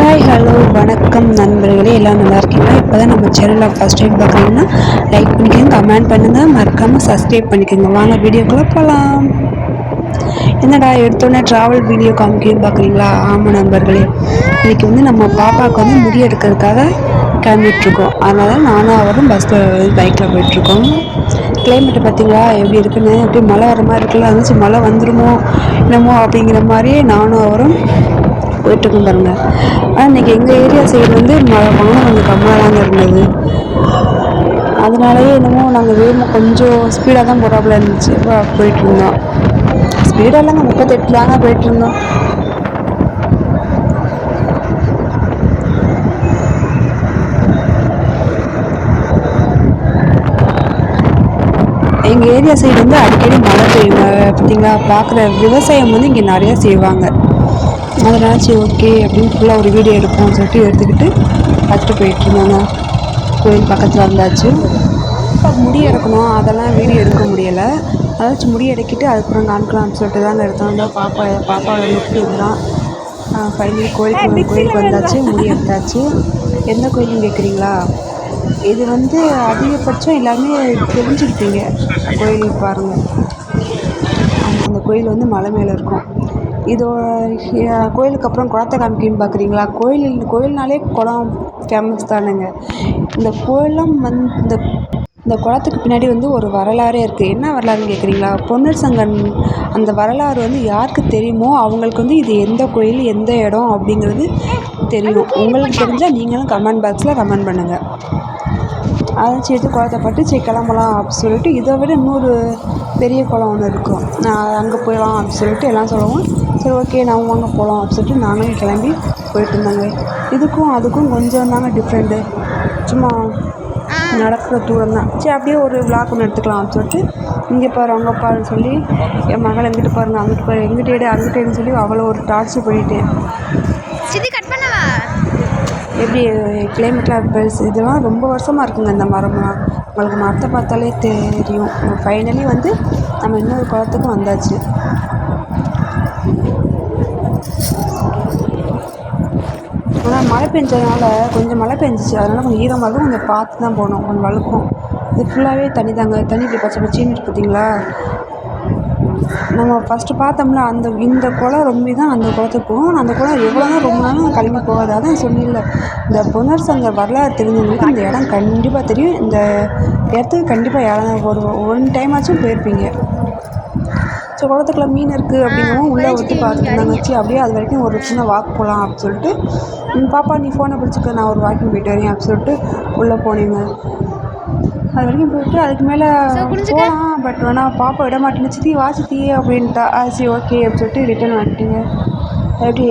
Hi hello வணக்கம் நண்பர்களே, எல்லாம் நல்லா இருக்கீங்களா? இப்போ தான் நம்ம சேனலை ஃபஸ்ட் டைம் பார்க்குறீங்கன்னா லைக் பண்ணிக்கோங்க, கமெண்ட் பண்ணுங்கள், மறக்காமல் சப்ஸ்கிரைப் பண்ணிக்கோங்க. வாங்க வீடியோக்குள்ளே போகலாம். என்னடா எடுத்தோடனே ட்ராவல் வீடியோ காமிக்கணும்னு பார்க்குறீங்களா? ஆமாம் நண்பர்களே, இன்றைக்கி நம்ம பாப்பாவுக்கு முடி எடுக்கிறதுக்காக கிளம்பிட்டுருக்கோம். அதனால் நானும் அவரும் பஸ்ஸில் பைக்கில் போயிட்டுருக்கோம். கிளைமேட்டை பார்த்தீங்களா எப்படி இருக்குன்னு? எப்படி மழை வர மாதிரி இருக்குல்ல, இருந்துச்சு மழை வந்துருமோ என்னமோ அப்படிங்கிற மாதிரியே நானும் அவரும் போயிட்டுருக்கோம் பாருங்க. ஆனால் இன்றைக்கி எங்கள் ஏரியா சைடு வானம் கொஞ்சம் கம்மியாக தாங்க இருந்தது. அதனாலேயே என்னமோ நாங்கள் வேகமாக கொஞ்சம் ஸ்பீடாக தான் போகிறாப்புல இருந்துச்சு. போயிட்டுருந்தோம். ஸ்பீடாக இல்லைங்க, 38 தாங்க போயிட்டுருந்தோம். எங்கள் ஏரியா சைடு அடிக்கடி மழை பெய்யும். பார்த்தீங்களா, பார்க்குற விவசாயம் இங்கே நிறையா செய்வாங்க. அதனால் சரி ஓகே அப்படின்னு ஃபுல்லாக ஒரு வீடியோ எடுப்போம்னு சொல்லிட்டு எடுத்துக்கிட்டு பார்த்துட்டு போயிட்டுருந்தாங்க. கோயில் பக்கத்தில் வந்தாச்சு. இப்போ முடி எடுக்கணும், அதெல்லாம் வீடியோ எடுக்க முடியலை. அதாச்சும் முடி எடுக்கிட்டு அதுக்கப்புறம் காமிக்கலாம்னு சொல்லிட்டு தாங்க எடுத்தோம். இந்த பாப்பாவோட லுக்கு இதுதான். ஃபைனலி கோயிலுக்கு வந்தாச்சு, முடி எடுத்தாச்சு. எந்த கோயிலுன்னு கேட்குறீங்களா? இது அதிகபட்சம் எல்லாமே தெரிஞ்சுக்கிட்டீங்க. கோயில் பாருங்கள், அந்த கோயில் மலை மேலே இருக்கும். கோயிலுக்கு அப்புறம் குளத்தை காமிக்கின்னு பார்க்குறீங்களா? கோயில்னாலே குளம் ஃபேமஸ் தானுங்க. இந்த கோயிலும் இந்த குளத்துக்கு பின்னாடி ஒரு வரலாறே இருக்குது. என்ன வரலாறுன்னு கேட்குறீங்களா? பொன்னர் சங்கன் அந்த வரலாறு யாருக்கு தெரியுமோ அவங்களுக்கு இது எந்த கோயில் எந்த இடம் அப்படிங்கிறது தெரியும். உங்களுக்கு தெரிஞ்சால் நீங்களும் கமெண்ட் பாக்ஸில் கமெண்ட் பண்ணுங்கள். அதை சேர்த்து குளத்தை பட்டு சரி கிளம்பலாம் அப்படின்னு சொல்லிட்டு, இதை விட இன்னொரு பெரிய குளம் ஒன்று இருக்கும், அங்கே போயிடலாம் அப்படின்னு சொல்லிட்டு எல்லாம் சொல்லுவோம். சரி ஓகே நம்ம வாங்க போகலாம் அப்படின்னு சொல்லிட்டு நாங்களும் கிளம்பி போயிட்டு இருந்தாங்க. இதுக்கும் அதுக்கும் கொஞ்சம் தாங்க டிஃப்ரெண்ட்டு. சும்மா நடக்கிற தூரம் தான். சரி அப்படியே ஒரு விளாக் ஒன்று எடுத்துக்கலாம் அப்படின்னு சொல்லிட்டு, இங்கே பாரு அங்கே பாருன்னு சொல்லி என் மகள் எங்கிட்ட பாருங்க அங்கிட்டு பாரு எங்கிட்ட எடு அங்கிட்டேன்னு சொல்லி அவ்வளோ ஒரு டார்ச்சர் பண்ணிட்டேன். எப்படி கிளைமேட்லாம் பெருசு, இதெல்லாம் ரொம்ப வருஷமாக இருக்குங்க இந்த மரம்லாம். உங்களுக்கு மரத்தை பார்த்தாலே தெரியும். ஃபைனலி நம்ம இன்னொரு குளத்துக்கும் வந்தாச்சு. ஆனால் மழை பெஞ்சதுனால கொஞ்சம் மழை பெஞ்சிச்சு, அதனால் கொஞ்சம் ஈரமாக இருக்கும். கொஞ்சம் பார்த்து தான் போகணும், கொஞ்சம் வழுக்கும். இது ஃபுல்லாகவே தண்ணி தாங்க. தண்ணி இப்படி பச்சை பச்சைன்னு இருக்கு பார்த்தீங்களா? நம்ம ஃபஸ்ட்டு பார்த்தோம்ல இந்த குளம் ரொம்ப தான் அந்த குளத்துக்கு போகும். அந்த குளம் எவ்வளோ தான் ரொம்ப நாளும் கிளம்பி போகாது. அதான் சொன்னில்ல, இந்த பொன்னர் சங்கர் வரலாறு தெரிஞ்சவங்களுக்கு இந்த இடம் கண்டிப்பாக தெரியும். இந்த இடத்துக்கு கண்டிப்பாக ஒரு ஒன் டைம் ஆச்சும் போயிருப்பீங்க. ஸோ குளத்துக்குள்ள மீன் இருக்குது அப்படிங்கவும் உள்ளே விட்டு பார்த்துட்டு இருந்தாங்க. அப்படியே அது வரைக்கும் ஒரு சின்ன வாக் போகலாம் அப்படின்னு சொல்லிட்டு, பாப்பா நீ ஃபோனை பிடிச்சிக்க நான் ஒரு வாக்கிங் போயிட்டு வரேன் அப்படின்னு சொல்லிட்டு உள்ளே போனீங்க. அது வரைக்கும் போயிட்டு அதுக்கு மேலே போகலாம், பட் வேணால் பாப்பா விட மாட்டேன்னு சித்தி வா சித்தி அப்படின்ட்டா. சரி ஓகே அப்படின்னு சொல்லிட்டு ரிட்டர்ன் வந்துட்டீங்க. எப்படி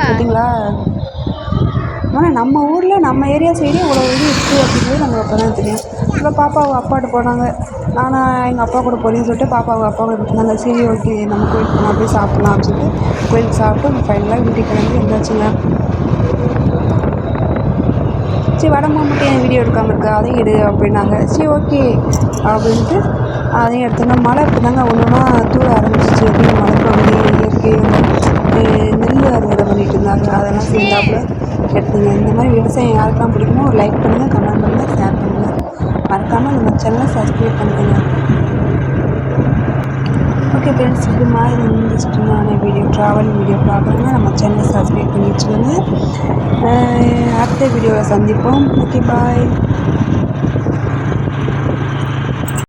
பார்த்தீங்களா? ஆனால் நம்ம ஊரில் நம்ம ஏரியா சைடே இவ்வளோ இது இருக்குது அப்படிங்கிறது நம்மளுக்கு அப்போ தான் தெரியும். இப்போ பாப்பாவை அப்பாட்ட போனாங்க, நானும் எங்கள் அப்பா கூட போகிறேன்னு சொல்லிட்டு பாப்பாவை அப்பா கூட போட்டுருந்தாங்க. சரி ஓகே நம்ம கோயிலுக்கு போனால் அப்படியே சாப்பிட்லாம் அப்படின்னு சொல்லிட்டு கோயிலுக்கு சாப்பிட்டு ஃபைனலாக வீட்டுக்கு கிளம்பி வந்தாச்சுங்க. சரி வடமா மட்டும் என் வீடியோ எடுக்காமல் இருக்கா, அதையும் எடு அப்படின்னாங்க. சரி ஓகே அப்படின்ட்டு அதையும் எடுத்தோன்னா மழை இப்போ தாங்க ஒன்றுனா தூர ஆரம்பிச்சிச்சு. அப்படின்னு மழை பகுதி இயற்கை நெல் அறுவடை பண்ணிட்டு இருந்தாங்க, அதெல்லாம் சேர்ந்தாப்புல எடுத்துங்க. இந்த மாதிரி விவசாயம் யாருக்கெல்லாம் பிடிக்குமோ ஒரு லைக் பண்ணுங்கள், கமெண்ட் பண்ணுங்கள், ஷேர் பண்ணுங்கள், மறக்காமல் நம்ம சேனலை சப்ஸ்கிரைப் பண்ணுங்கள். ஓகே ஃப்ரெண்ட்ஸ், இது மாதிரி இன்ட்ரெஸ்டிங்கான வீடியோ ட்ராவல் வீடியோ பார்க்குறோன்னா நம்ம சேனலை சப்ஸ்கிரைப் பண்ணி வச்சுக்கோங்க. அடுத்த வீடியோவில் சந்திப்போம். Okay bye.